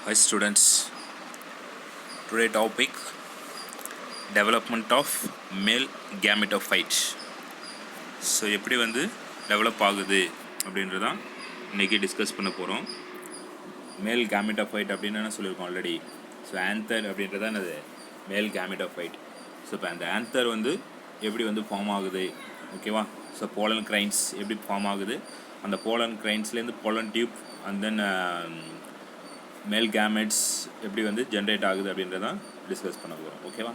Hi students, today topic development of male gametophyte. So எப்படி வந்து develop ஆகுது அப்படின்றதான் இன்றைக்கி டிஸ்கஸ் பண்ண போகிறோம். மேல் கேமெட்டோஃபைட் அப்படின்னு என்ன சொல்லியிருக்கோம் ஆல்ரெடி. ஸோ ஆன்தர் அப்படின்றதான் என்னது மேல் கேமெட்டோஃபைட். ஸோ இப்போ அந்த ஆன்தர் வந்து எப்படி வந்து ஃபார்ம் ஆகுது, ஓகேவா. ஸோ போலன் கிரைன்ஸ் எப்படி ஃபார்ம் ஆகுது, அந்த போலன் கிரைன்ஸ்லேருந்து pollen tube and then male gametes எப்படி வந்து ஜென்ரேட் ஆகுது அப்படின்றதான் டிஸ்கஸ் பண்ண போகிறோம், ஓகேவா.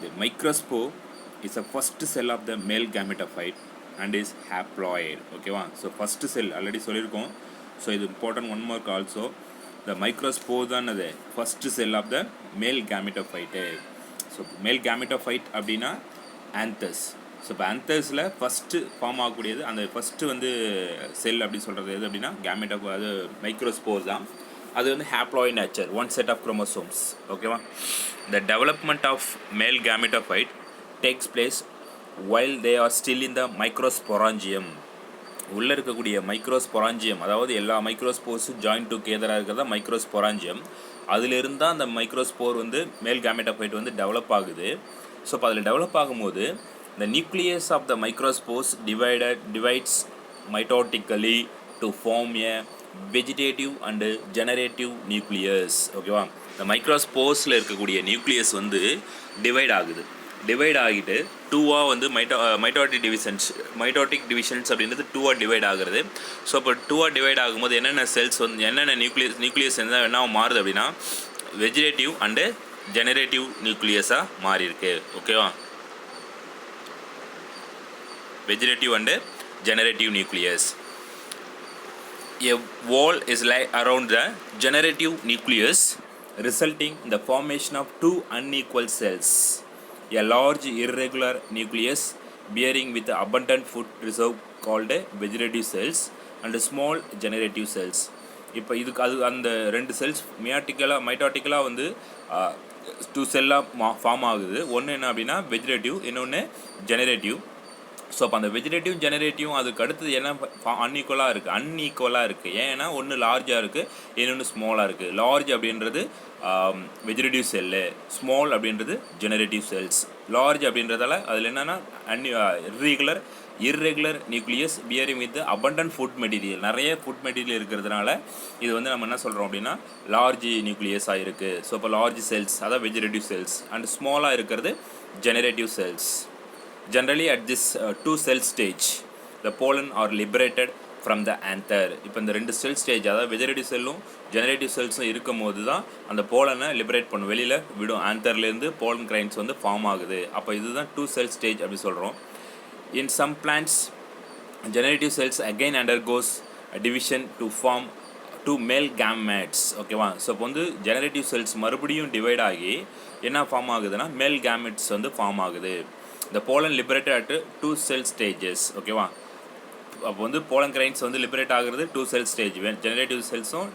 The microspore is a first cell of the male gametophyte and is haploid, ஓகேவா. ஸோ ஃபஸ்ட்டு செல் ஆல்ரெடி சொல்லியிருக்கோம். ஸோ இது important one mark also. The microspore தான் அது ஃபஸ்ட்டு செல் ஆஃப் த மேல் கேமெட்டோஃபைட்டு. ஸோ மேல் கேமெட்டோஃபைட் அப்படின்னா ஆன்தஸ். So இப்போ ஆன்தஸில் first form ஆகக்கூடியது அந்த first வந்து செல் அப்படி சொல்கிறது எது அப்படின்னா அது மைக்ரோஸ்போர் தான். அது வந்து haploid nature, one set of chromosomes, ஓகேவா. The development of male gametophyte takes place while they are still in the microsporangium. உள்ளே இருக்கக்கூடிய மைக்ரோஸ்பொராஞ்சியம், அதாவது எல்லா மைக்ரோஸ்போர்ஸும் ஜாயின் டுகெதராக இருக்கிறதா மைக்ரோஸ்பொராஞ்சியம். அதிலிருந்து தான் அந்த மைக்ரோஸ்போர் வந்து மேல் கேமெட்டோஃபைட் வந்து டெவலப் ஆகுது. ஸோ இப்போ அதில் டெவலப் ஆகும்போது the nucleus of the microspores divides mitotically to form a vegetative and generative nucleus, ஓகேவா. இந்த மைக்ரோஸ்போர்ஸில் இருக்கக்கூடிய நியூக்ளியஸ் வந்து டிவைட் ஆகிட்டு டூவாக வந்து மைட்டோட்டிக் டிவிஷன்ஸ் அப்படின்றது டூவாக டிவைட் ஆகுறது. ஸோ இப்போ டூவாக டிவைட் ஆகும்போது என்னென்ன செல்ஸ் வந்து என்னென்ன நியூக்ளியஸ் என்ன மாறுது அப்படின்னா வெஜிடேட்டிவ் அண்டு ஜெனரேட்டிவ் நியூக்ளியஸாக மாறியிருக்கு, ஓகேவா. vegetative and generative nucleus. A wall is laid around the generative nucleus, resulting in the formation of two unequal cells. A large irregular nucleus bearing with abundant food reserve called vegetative cells and small generative cells. இப்போ இதுக்கு அது அந்த ரெண்டு cells மைட்டாட்டிக்கலாக வந்து two செல்லாக form ஆகுது. ஒன்று என்ன அப்படின்னா வெஜிடேட்டிவ், இன்னொன்று ஜெனரேட்டிவ். ஸோ அப்போ அந்த வெஜிடேட்டிவ் ஜெனரேட்டிவ் அதுக்கு அடுத்தது என்ன அன்ஈக்குவலாக இருக்குது. ஏன்னா ஒன்று லார்ஜாக இருக்குது, இன்னொன்று ஸ்மாலாக இருக்குது. லார்ஜ் அப்படின்றது வெஜிடேட்டிவ் செல்லு, ஸ்மால் அப்படின்றது ஜெனரேட்டிவ் செல்ஸ். லார்ஜ் அப்படின்றதால அதில் என்னென்னா irregular nucleus bearing with abundant food material, நிறைய ஃபுட் மெட்டீரியல் இருக்கிறதுனால இது வந்து நம்ம என்ன சொல்கிறோம் அப்படின்னா லார்ஜ் நியூக்ளியஸாக இருக்குது. ஸோ இப்போ லார்ஜ் செல்ஸ் அதான் வெஜிடேட்டிவ் செல்ஸ் அண்ட் ஸ்மாலாக இருக்கிறது generative cells. Generally at this two cell stage the pollen are liberated from the anther. இப்போ இந்த ரெண்டு செல் ஸ்டேஜ், அதாவது வெஜிடேட்டிவ் செல்லும் ஜெனரேட்டிவ் செல்ஸும் இருக்கும் போது தான் அந்த போலனை லிபரேட் பண்ணும், வெளியில் விடும். ஆன்தர்லேருந்து போலன் கிரைன்ஸ் வந்து ஃபார்ம் ஆகுது. அப்போ இதுதான் டூ செல் ஸ்டேஜ் அப்படி சொல்கிறோம். In some plants generative cells again undergoes division to form two male gametes, ஓகேவா. ஸோ இப்போ வந்து ஜெனரேட்டிவ் செல்ஸ் மறுபடியும் டிவைட் ஆகி என்ன ஃபார்ம் ஆகுதுன்னா மேல் கேமெட்ஸ் வந்து ஃபார்ம் ஆகுது. The pollen liberated at two cell stages, ஓகேவா. அப்போ வந்து போலன் கிரைன்ஸ் வந்து லிபரேட் ஆகுறது டூ செல் ஸ்டேஜ், ஜெனரேட்டிவ் செல்ஸும்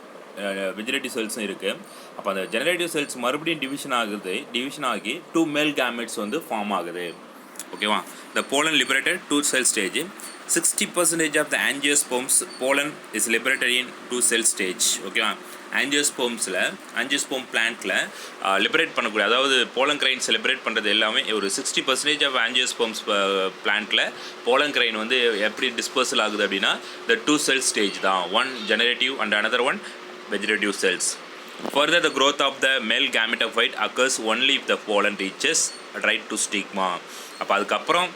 வெஜிடேட்டிவ் செல்ஸும் இருக்குது. அப்போ அந்த ஜெனரேட்டிவ் செல்ஸ் மறுபடியும் டிவிஷன் ஆகி டூ மேல் கேமெட்ஸ் வந்து ஃபார்ம் ஆகுது, ஓகேவா. The pollen liberated two cell stage. 60% of the angiosperms pollen is liberated in two cell stage, ஓகேவா. ஆஞ்சியோஸ்போம் பிளான்ட்டில் லிபரேட் பண்ணக்கூடிய, அதாவது போலன் கிரைன்ஸ் லிபரேட் பண்ணுறது எல்லாமே ஒரு 60% ஆஃப் ஆஞ்சியோஸ்போம்ஸ் பிளான்ட்டில் போலன் கிரைன் வந்து எப்படி டிஸ்பர்சல் ஆகுது அப்படின்னா த டூ செல் ஸ்டேஜ் தான், one generative and another one vegetative cells. Further, the growth of the male gametophyte occurs only if the pollen reaches right to stigma. அப்போ அதுக்கப்புறம்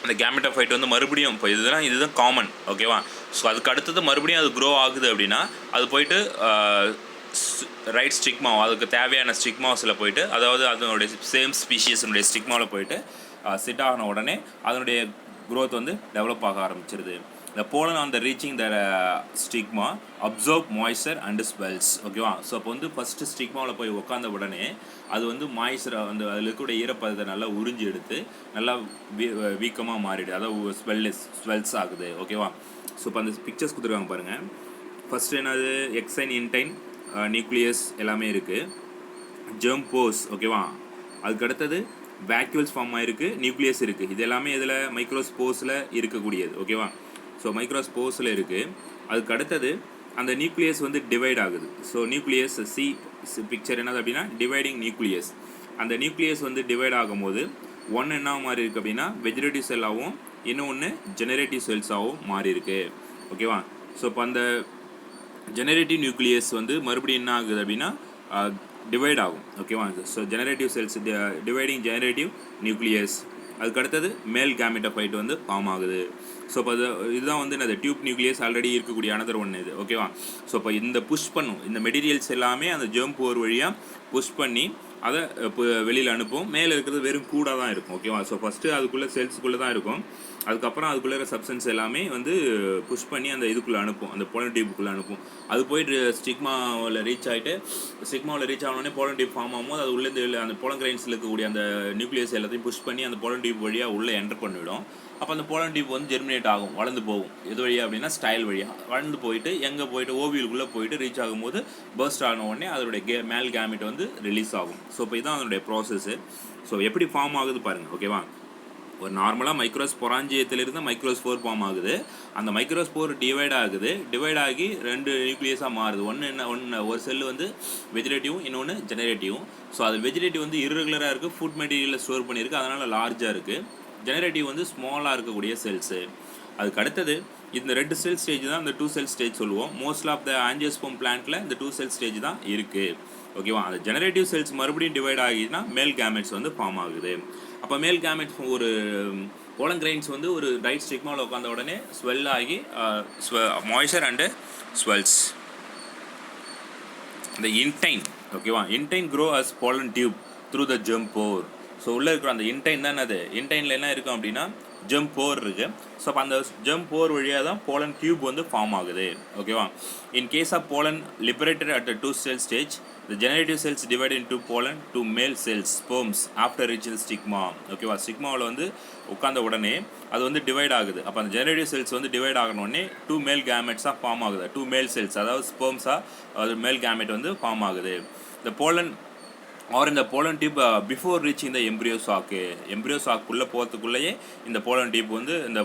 அந்த gametophyte வந்து மறுபடியும் இப்போ இதுதான் காமன், ஓகேவா. ஸோ அதுக்கு அடுத்தது மறுபடியும் அது க்ரோ ஆகுது அப்படின்னா அது போயிட்டு ரைட் ஸ்டிக்மா, அதுக்கு தேவையான ஸ்டிக்மாஸில் போயிட்டு, அதாவது அதனுடைய சேம் ஸ்பீஷியஸனுடைய ஸ்டிக்மாவில் போயிட்டு சிட் ஆகின உடனே அதனுடைய க்ரோத் வந்து டெவலப் ஆக ஆரம்பிச்சிருது. The pollen on the reaching the stigma absorb moisture and swells, ஓகேவா. ஸோ அப்போ வந்து ஃபஸ்ட்டு ஸ்டிக்மாவில் போய் உட்காந்த உடனே அது வந்து மாய்ச்சரை வந்து அதில் இருக்கக்கூடிய ஈரப்பதத்தை நல்லா உறிஞ்சி எடுத்து நல்லா வீக்கமாக மாறிடுது, அதாவது ஸ்வெல்ஸ் ஆகுது, ஓகேவா. ஸோ இப்போ அந்த பிக்சர்ஸ் கொடுத்துருக்காங்க பாருங்கள். ஃபஸ்ட்டு என்னது எக்ஸைன் இன்டைன் நியூக்ளியஸ் எல்லாமே இருக்குது, ஜெர்ம்போஸ், ஓகேவா. அதுக்கு அடுத்தது வேக்யூல்ஸ் ஃபார்ம் ஆகிருக்கு, நியூக்ளியஸ் இருக்குது. இது எல்லாமே இதில் மைக்ரோஸ்போர்ஸில் இருக்கக்கூடியது, ஓகேவா. ஸோ மைக்ரோஸ்போர்ஸில் இருக்குது. அதுக்கு அடுத்தது அந்த நியூக்ளியஸ் வந்து டிவைட் ஆகுது. ஸோ நியூக்ளியஸ் பிக்சர் என்னது அப்படின்னா டிவைடிங் நியூக்ளியஸ். அந்த நியூக்ளியஸ் வந்து டிவைட் ஆகும்போது ஒன்று என்ன மாறி இருக்குது அப்படின்னா வெஜிடேட்டிவ் செல்லாகவும் இன்னொன்று ஜெனரேட்டிவ் செல்ஸாகவும் மாறி இருக்கு. ஓகேவா? ஸோ இப்போ அந்த ஜெனரேட்டிவ் நியூக்ளியஸ் வந்து மறுபடியும் என்ன ஆகுது அப்படின்னா டிவைட் ஆகும். ஓகேவா? So generative cells dividing generative nucleus. அதுக்கு அடுத்தது மேல் கேமெட்டோஃபைட் வந்து ஃபார்ம் ஆகுது. ஸோ இப்போ இதுதான் வந்து இந்த டியூப் நியூக்ளியஸ் ஆல்ரெடி இருக்கக்கூடிய அனதர் ஒன்று இது. ஓகேவா? ஸோ இப்போ இந்த புஷ் பண்ணும் இந்த மெட்டீரியல்ஸ் எல்லாமே அந்த ஜெர்ம் போர் வழியாக புஷ் பண்ணி அதை இப்போ வெளியில் அனுப்பும். மேலே இருக்கிறது வெறும் கூடாக தான் இருக்கும். ஓகேவா? ஸோ ஃபஸ்ட்டு அதுக்குள்ளே செல்ஸுக்குள்ளே தான் இருக்கும். அதுக்கப்புறம் அதுக்குள்ளே இருக்கிற சப்ஸ்டன்ஸ் எல்லாமே வந்து புஷ் பண்ணி அந்த இதுக்குள்ளே அனுப்பும், அந்த போலன் டியூப்புக்குள்ளே அனுப்பும். அது போயிட்டு ஸ்டிக்மாவில் ரீச் ஆகிட்டு ஸ்டிக்மாவில் ரீச் ஆனோடனே போலன் டியூப் ஃபார்ம் ஆகும்போது அது உள்ளேருந்து அந்த போலன் கிரைன்ஸில் இருக்கக்கூடிய அந்த நியூக்ளியஸ் எல்லாத்தையும் புஷ் பண்ணி அந்த போலன் டியூப் வழியாக உள்ளே என்டர் பண்ணிவிடும். அப்போ அந்த போலன் டியூப் வந்து ஜெர்மினேட் ஆகும், வளர்ந்து போகும். எது வழியாக அப்படின்னா ஸ்டைல் வழியாக வளர்ந்து போயிட்டு எங்கே போயிட்டு ஓவியலுக்குள்ளே போயிட்டு ரீச் ஆகும்போது பர்ஸ்ட் ஆன உடனே அதோடைய மேல் கேமெட் வந்து ரிலீஸ் ஆகும். ஸோ இப்போ இதுதான் அதனுடைய ப்ராசஸ்ஸு. ஸோ எப்படி ஃபார்ம் ஆகுது பாருங்கள். ஓகேவா? ஒரு நார்மலாக மைக்ரோஸ்பொராஞ்சியத்திலிருந்து மைக்ரோஸ்போர் ஃபார்ம் ஆகுது. அந்த மைக்ரோஸ்போர் டிவைட் ஆகுது. டிவைட் ஆகி 2 நியூக்ளியஸாக மாறுது. ஒன்று ஒரு செல்லு வந்து வெஜிடேட்டிவும் இன்னொன்று ஜெனரேட்டிவும். ஸோ அது வெஜிடேட்டிவ் வந்து இர்ரெகுலராக இருக்குது, ஃபுட் மெட்டீரியலில் ஸ்டோர் பண்ணியிருக்கு, அதனால் லார்ஜாக இருக்குது. ஜெனரேட்டிவ் வந்து ஸ்மாலாக இருக்கக்கூடிய செல்ஸு. அதுக்கு அடுத்தது இந்த 2 செல் ஸ்டேஜ் தான் இந்த 2 செல் ஸ்டேஜ் சொல்லுவோம். மோஸ்ட் ஆஃப் த ஆஞ்சியோஸ்போம் பிளான்ட்டில் இந்த 2 செல் ஸ்டேஜ் தான் இருக்குது. ஓகேவா? அந்த ஜெனரேட்டிவ் செல்ஸ் மறுபடியும் டிவைட் ஆகினா மேல் கேமெட்ஸ் வந்து ஃபார்ம் ஆகுது. அப்போ மேல் கேமெட்ஸ் ஒரு போலன் கிரைன்ஸ் வந்து ஒரு ரைட் ஸ்டிக்மாவில் உட்காந்த உடனே ஸ்வெல் ஆகி மாய்ச்சர் அண்டு ஸ்வெல்ஸ். இந்த இன்டைன். ஓகேவா? Intine grow as pollen tube through the germ pore. So உள்ளே இருக்கிற அந்த இன்டைன் தான் அது. இன்டைனில் என்ன இருக்கும் அப்படின்னா ஜெர்ம் போர் இருக்குது. ஸோ அப்போ அந்த ஜெர்ம் போர் வழியாக தான் போலன் டியூப் வந்து ஃபார்ம் ஆகுது. ஓகேவா? In case of pollen liberated at the 2 cell stage, the generative cells divide into pollen to male cells sperms after reaching the stigma. ஓகேவா? ஸ்டிக்மாவில் வந்து உட்காந்த உடனே அது வந்து டிவைட் ஆகுது. அப்போ அந்த ஜெனரேட்டிவ் செல்ஸ் வந்து டிவைட் ஆகணுடனே 2 மேல் கேமெட்ஸாக ஃபார்ம் ஆகுது. 2 மேல் செல்ஸ் அதாவது ஸ்பெர்ம்ஸாக அது மேல் கேமெட் வந்து ஃபார்ம் ஆகுது. இந்த போலன் ஆர் இந்த pollen tube before reaching the embryo sac. Embryo சாக்குள்ளே போகிறதுக்குள்ளேயே இந்த போலன் டியூப் வந்து இந்த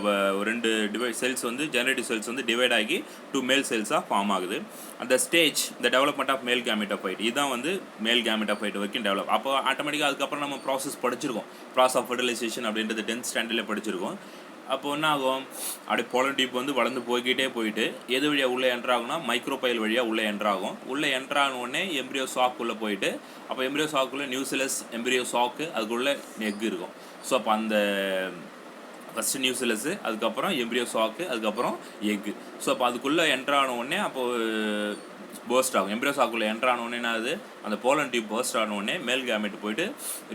2 செல்ஸ் வந்து ஜெனரேட்டிவ் செல்ஸ் வந்து டிவைட் ஆகி 2 மேல் செல்ஸாக ஃபார்ம் ஆகுது. அந்த stage the development of male gametophyte. இதுதான் வந்து மேல் கேமெட்டோஃபைட் வரைக்கும் டெவலப். அப்போ ஆட்டோமேட்டிக்காக அதுக்கப்புறம் நம்ம ப்ராசஸ் படிச்சிருக்கோம். ப்ராசஸ் ஆஃப் ஃபெர்டிலைசேஷன் அப்படின்றது 10th ஸ்டாண்டர்டில் படிச்சிருக்கோம். அப்போ என்ன ஆகும்? அப்படியே போலன் டியூப் வந்து வளர்ந்து போயிட்டு எது வழியாக உள்ளே என்ட்ராகும்னா மைக்ரோபைல் வழியாக உள்ளே என்ட்ராகும். உள்ளே என்ட்ரான உடனே எம்ப்ரியோ சாக்குள்ளே போயிட்டு அப்போ எம்ப்ரியோ சாக்குள்ளே நியூசிலஸ் எம்ப்ரியோ சாக்கு அதுக்குள்ளே எக் இருக்கும். ஸோ அப்போ அந்த ஃபஸ்ட்டு நியூசிலஸ்ஸு, அதுக்கப்புறம் எம்ப்ரியோ சாக்கு, அதுக்கப்புறம் எக்கு. ஸோ அப்போ அதுக்குள்ளே என்ட்ரான உடனே அப்போது பர்ஸ்ட் ஆகும். எம்ப்ரியோ சாக்குள்ளே என்ட்ரான உடனே என்ன ஆகுது? அந்த போலன் டியூப் பர்ஸ்ட் ஆன உடனே மேல் கேமெட் போயிட்டு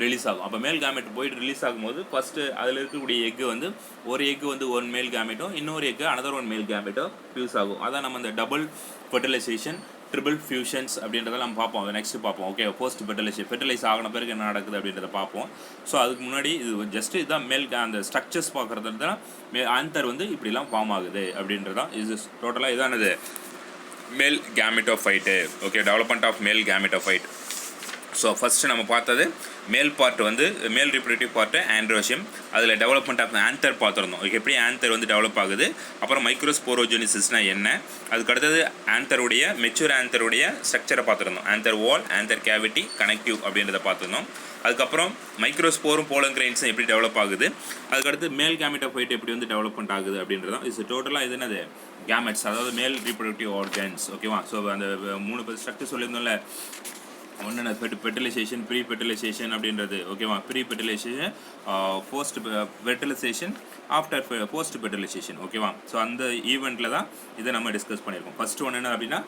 ரிலீஸ் ஆகும். அப்போ மேல் கேமெட் போயிட்டு ரிலீஸ் ஆகும்போது ஃபஸ்ட்டு அதில் இருக்கக்கூடிய எக்கு வந்து ஒரு எக்கு வந்து 1 மேல் கேமெட்டும் இன்னொரு எக்கு அனதர் 1 மேல் கேமெட்டும் ஃபியூஸ் ஆகும். அதான் நம்ம இந்த டபுள் ஃபெர்டிலைசேஷன், ட்ரிபிள் ஃபியூஷன்ஸ் அப்படின்றத நம்ம பார்ப்போம். அதை நெக்ஸ்ட்டு பார்ப்போம். ஓகே, போஸ்ட் ஃபெர்டிலைஸ் ஆகின பிறகு என்ன நடக்குது அப்படின்றத பார்ப்போம். ஸோ அதுக்கு முன்னாடி இது ஜஸ்ட்டு இதுதான் அந்த ஸ்ட்ரக்சர்ஸ் பார்க்குறது தான் ஆன்தர் வந்து இப்படிலாம் ஃபார்ம் ஆகுது அப்படின்றதான் இது டோட்டலாக இதானது male gametophyte. Okay, development of male gametophyte. So first நம்ம பார்த்தது மேல் பார்ட் வந்து மேல் ரிப்ரடக்டிவ் பார்ட்டு ஆண்ட்ரோஷியம். அதில் டெவலப்மெண்ட் ஆஃப் ஆன்தர் பார்த்துருந்தோம். ஓகே, எப்படி ஆன்தர் வந்து டெவலப் ஆகுது, அப்புறம் மைக்ரோஸ்போரோஜெனிசிஸ்னால் என்ன, அதுக்கு அடுத்தது ஆன்தருடைய மெச்சூர் ஆன்தருடைய ஸ்ட்ரக்சரை பார்த்துருந்தோம். ஆன்தர் வால், ஆன்தர் கேவிட்டி, கனெக்டிவ் அப்படின்றத பார்த்துருந்தோம். அதுக்கப்புறம் மைக்ரோஸ்போரும் போலன் கிரைன்ஸும் எப்படி டெவலப் ஆகுது, அதுக்கடுத்து மேல் கேமெட்டோஃபைட் எப்படி வந்து டெவலப்மெண்ட் ஆகுது அப்படின்றதான் இது டோட்டலாக. இது என்னது கேமெட்ஸ், அதாவது மேல் ரீப்ரொடக்டிவ் ஆர்கன்ஸ். ஓகேவா? ஸோ அந்த 3 ஸ்ட்ரக்சர் சொல்லியிருந்தோம்ல. ஒன்று ஃபெர்டிலைசேஷன், ப்ரீ ஃபெர்டிலைசேஷன் அப்படின்றது. ஓகேவா? Pre fertilisation, post fertilisation, after post fertilisation. ஓகேவா? ஸோ அந்த ஈவெண்ட்டில் தான் இதை நம்ம டிஸ்கஸ் பண்ணியிருக்கோம். ஃபஸ்ட்டு ஒன்று என்ன அப்படின்னா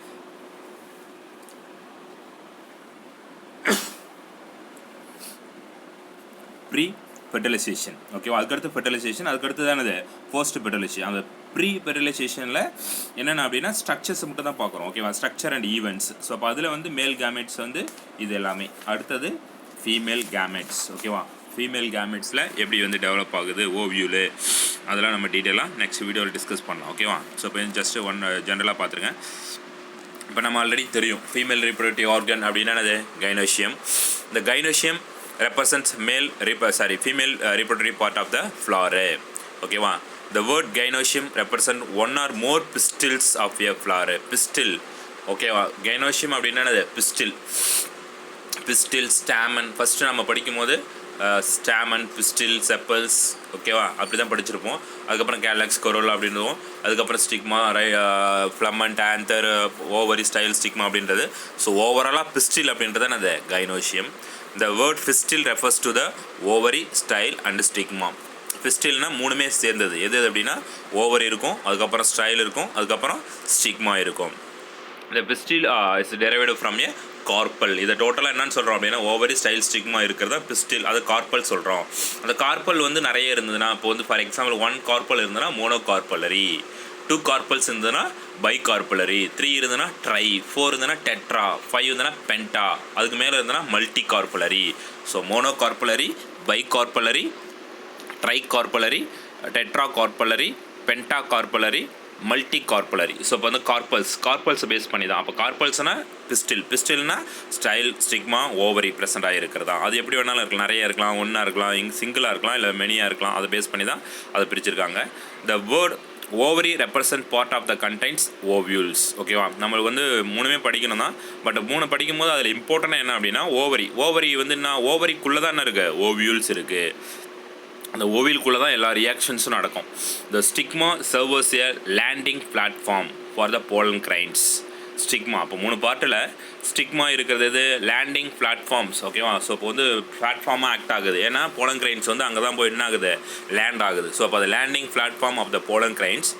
ப்ரீ ஃபெர்டிலைசேஷன். ஓகேவா? அதுக்கடுத்து ஃபெர்டிலைசேஷன், அதுக்கடுத்து தானது போஸ்ட் ஃபெர்டிலைசேஷன். அந்த ப்ரீ ஃபெர்டிலைசேஷனில் என்னென்ன அப்படின்னா ஸ்ட்ரக்சர்ஸ் மட்டும் தான் பார்க்குறோம். ஓகேவா? Structure and events. ஸோ அப்போ அதில் வந்து மேல் கேமெட்ஸ் வந்து இது எல்லாமே. அடுத்தது ஃபீமேல் கேமெட்ஸ். ஓகேவா? ஃபீமேல் கேமெட்ஸில் எப்படி வந்து டெவலப் ஆகுது, ஓவியூலு, அதெல்லாம் நம்ம டீட்டெயிலாக நெக்ஸ்ட் வீடியோவில் டிஸ்கஸ் பண்ணலாம். ஓகேவா? ஸோ இப்போ ஜஸ்ட்டு ஜென்ரலாக பார்த்துருங்க. இப்போ நம்ம ஆல்ரெடி தெரியும் ஃபீமேல் ரீப்ரொடக்டிவ் ஆர்கன் அப்படின்னா அது கைனோஷியம். இந்த gynoecium represents female reproductive part of the flower. ஓகேவா? The word gynoecium represent one or more pistils of a flower. Pistil, ஓகேவா? gynoecium அப்படின்னா என்னது? Pistil, stamen. ஃபஸ்ட்டு நம்ம படிக்கும்போது ஸ்டாமன், பிஸ்டில், செப்பல்ஸ், ஓகேவா? அப்படி தான் படிச்சிருப்போம். அதுக்கப்புறம் கேலக்ஸ், கொரோலா அப்படின்றதும், அதுக்கப்புறம் stigma, filament, anther, ovary, style, stigma அப்படின்றது. ஸோ ஓவராலாக பிஸ்டில் அப்படின்றது என்னது? Gynoecium. The word pistil refers to the ovary, style and stigma. பிஸ்டில்னா மூணுமே சேர்ந்தது. எது அப்படின்னா ஓவரி இருக்கும், அதுக்கப்புறம் ஸ்டைல் இருக்கும், அதுக்கப்புறம் ஸ்டிக்மா இருக்கும். இந்த pistil is derived from a carpel. இதை டோட்டலாக என்னன்னு சொல்கிறோம் அப்படின்னா ஓவரி, ஸ்டைல், ஸ்டிக்மா இருக்கிறதா பிஸ்டில். அது கார்பல் சொல்கிறோம். அந்த கார்பல் வந்து நிறைய இருந்ததுன்னா, இப்போ வந்து ஃபார் எக்ஸாம்பிள் 1 கார்பல் இருந்ததுன்னா மோனோகார்பலரி, 2 கார்பல்ஸ் இருந்ததுன்னா பைகார்பலரி, 3 இருந்ததுன்னா ட்ரை, 4 இருந்ததுன்னா டெட்ரா, 5 இருந்ததுன்னா பென்டா, அதுக்கு மேலே இருந்ததுன்னா multi carpellary. So monocarpellary, bicarpellary, tri carpellary, tetra carpellary, penta carpellary, multi carpellary. So இப்போ வந்து கார்பல்ஸை பேஸ் பண்ணி தான். அப்போ கார்பல்ஸ்னால் பிஸ்டில்னா ஸ்டைல், ஸ்டிக்மா, ஓவரி ப்ரெசென்ட் ஆகிருக்கிறதா. அது எப்படி வேணாலும் இருக்கலாம், நிறைய இருக்கலாம், ஒன்றா இருக்கலாம், சிங்கிளாக இருக்கலாம், இல்லை மெனியாக இருக்கலாம். அதை பேஸ் பண்ணி தான் அதை பிரிச்சிருக்காங்க. The word ovary represent part of the contents ovules. ஓகேவா? நம்மளுக்கு வந்து மூணுமே படிக்கணும் தான். பட் 3 படிக்கும்போது அதில் இம்பார்ட்டண்டாக என்ன அப்படின்னா ஓவரி வந்து என்ன, ஓவரிக்குள்ளே தான் என்ன இருக்குது? ஓவியூல்ஸ் இருக்குது. அந்த ஓவியலுக்குள்ளே தான் எல்லா ரியாக்ஷன்ஸும் நடக்கும். The stigma serves a landing platform for the pollen grains. Stigma அப்போ 3 பார்ட்டில் ஸ்டிக்மா இருக்கிறது எது? Landing platforms. ஓகேவா? ஸோ இப்போ வந்து பிளாட்ஃபார்மாக ஆக்ட் ஆகுது. ஏன்னா போலன் கிரைன்ஸ் வந்து அங்கே தான் போய் என்ன ஆகுது? லேண்ட் ஆகுது. ஸோ அப்போ அது landing platform of the pollen grains.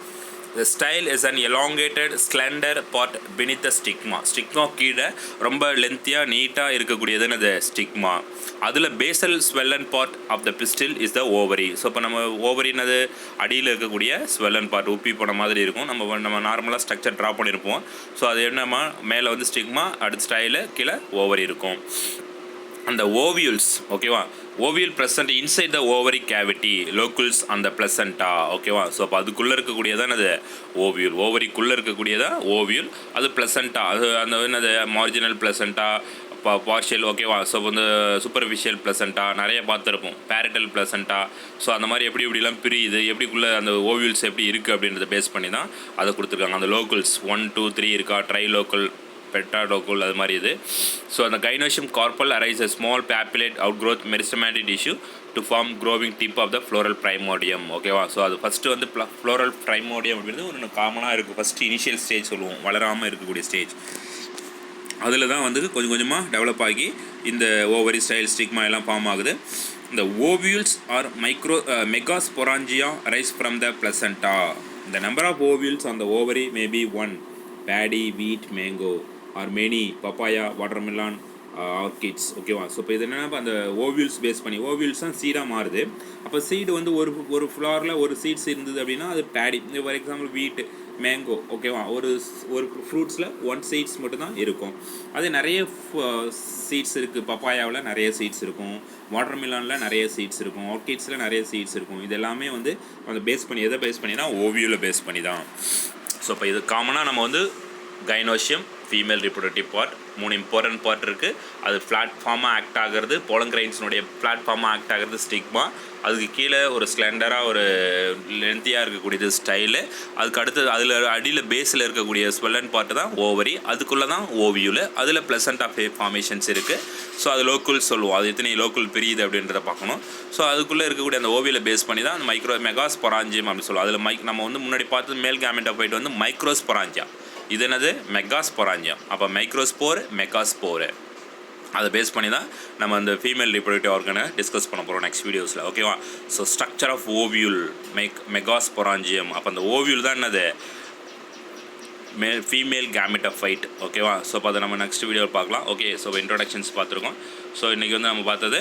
The style is an elongated, slender part beneath the stigma. Stigma கீழே ரொம்ப லென்த்தியாக நீட்டாக இருக்கக்கூடியது என்னது? ஸ்டிக்மா. அதில் basal swollen part of the pistil is the ovary. So இப்போ நம்ம ஓவரி என்னது? அடியில் இருக்கக்கூடிய ஸ்வெல்லன் பார்ட், உப்பி போன மாதிரி இருக்கும். நம்ம நார்மலாக ஸ்ட்ரக்சர் ட்ரா பண்ணியிருப்போம். ஸோ அது என்னமா மேலே வந்து ஸ்டிக்மா, அடுத்த ஸ்டைலு, கீழே ஓவரி இருக்கும். அந்த ஓவியூல்ஸ், ஓகேவா? Ovule present inside the ovary cavity, locals அந்த ப்ளசண்டா. ஓகேவா? ஸோ அப்போ அதுக்குள்ளே இருக்கக்கூடியதான் அது ஓவியூல். ஓவரிக்குள்ளே இருக்கக்கூடியதான் ஓவியூல். அது ப்ளசண்டா, அது அந்த என்னது? Marginal placenta, partial. ஓகேவா? ஸோ வந்து சூப்பர்ஃபிஷியல் ப்ளசண்டா நிறைய பார்த்துருப்போம். பேரட்டல் ப்ளசண்டா. ஸோ அந்த மாதிரி எப்படிலாம் பிரியுது, எப்படிக்குள்ளே அந்த ஓவியூல்ஸ் எப்படி இருக்குது அப்படின்றத பேஸ் பண்ணி தான் அதை கொடுத்துருக்காங்க. அந்த லோக்கல்ஸ் 1, 2, 3 இருக்கா, ட்ரை லோக்கல், பெட்டாடோக்கல், அது மாதிரி இது. ஸோ அந்த gynoecium carpal arise a small papillate outgrowth meristematic tissue to form growing tip of the floral primordium. ஓகேவா? ஸோ அது ஃபஸ்ட்டு வந்து ஃப்ளோரல் ப்ரைமோடியம் அப்படின்றது ஒன்று காமனாக இருக்குது. ஃபஸ்ட்டு இனிஷியல் ஸ்டேஜ் சொல்லுவோம், வளராமல் இருக்கக்கூடிய ஸ்டேஜ். அதில் தான் வந்து கொஞ்சம் கொஞ்சமாக டெவலப் ஆகி இந்த ஓவரி, ஸ்டைல், ஸ்டிக்மா எல்லாம் ஃபார்ம் ஆகுது. இந்த ovules are megasporangia rise from the placenta. The number of ovules on the ovary may be 1, paddy, wheat, mango, or many, papaya, watermelon, orchids. ஓகேவா? ஸோ இப்போ இது என்னென்னா அந்த ஓவியூல்ஸ் பேஸ் பண்ணி, ovules தான் சீடாக மாறுது. அப்போ சீடு வந்து ஒரு ஃப்ளவரில் ஒரு சீட்ஸ் இருந்தது அப்படின்னா அது பேடி. ஃபார் எக்ஸாம்பிள் வீட், மேங்கோ. ஓகேவா? ஒரு ஃப்ரூட்ஸில் 1 சீட்ஸ் மட்டும்தான் இருக்கும். அது நிறைய சீட்ஸ் இருக்குது. பப்பாயாவில் நிறைய சீட்ஸ் இருக்கும், வாட்டர்மெலானில் நிறைய சீட்ஸ் இருக்கும், ஆர்கிட்ஸில் நிறைய சீட்ஸ் இருக்கும். இது எல்லாமே வந்து அந்த பேஸ் பண்ணி, எதை பேஸ் பண்ணினா ஓவியூவில் பேஸ் பண்ணி தான். ஸோ இப்போ இது காமனாக நம்ம வந்து gynoecium, female reproductive part, 3 important part இருக்குது. அது பிளாட்ஃபார்மாக ஆக்ட் ஆகிறது, போலன் கிரைன்ஸினுடைய பிளாட்ஃபார்மாக ஆக்ட் ஆகிறது ஸ்டிக்மா. அதுக்கு கீழே ஒரு ஸ்லெண்டராக ஒரு லென்த்தியாக இருக்கக்கூடியது ஸ்டைலு. அதுக்கு அடுத்தது அதில் அடியில் பேஸில் இருக்கக்கூடிய ஸ்வெல்லன் பார்ட்டு தான் ஓவரி. அதுக்குள்ளே தான் ஓவியூல். அதில் ப்ளசண்ட் ஆஃப் ஃபார்மேஷன்ஸ் இருக்குது. ஸோ அது லோக்கல் சொல்லுவோம். அது எத்தனை லோக்கல் பிரியுது அப்படின்றத பார்க்கணும். ஸோ அதுக்குள்ளே இருக்கக்கூடிய அந்த ஓவியில் பேஸ் பண்ணி தான் அந்த மெகாஸ்பொராஞ்சியம் அப்படின்னு சொல்லுவோம். அதில் நம்ம வந்து முன்னாடி பார்த்தது மேல் கேமெட்டோஃபைட் வந்து மைக்ரோஸ்பொராஞ்சியா. இது என்னது? மெகாஸ்பொராஞ்சியம். அப்போ மைக்ரோஸ்போர், மெகாஸ்போரு, அதை பேஸ் பண்ணி தான் நம்ம அந்த ஃபீமேல் ரிப்ரொடக்டிவ் ஆர்கனை டிஸ்கஸ் பண்ண போகிறோம் நெக்ஸ்ட் வீடியோஸில். ஓகேவா? So structure of ovule, megasporangium. அப்போ அந்த ஓவியூல் தான் என்னது? Female gametophyte. ஓகேவா? ஸோ அப்போ அதை நம்ம நெக்ஸ்ட் வீடியோவில் பார்க்கலாம். ஓகே, ஸோ இன்ட்ரோடக்ஷன்ஸ் பார்த்துருக்கோம். ஸோ இன்றைக்கி வந்து நம்ம பார்த்தது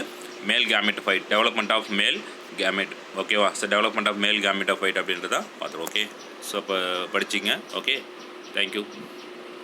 male gametophyte, development of male gamete. ஓகேவா? So development of male gametophyte அப்படின்றத பார்த்துருவோம். ஓகே, ஸோ இப்போ படிச்சிங்க. Okay, thank you.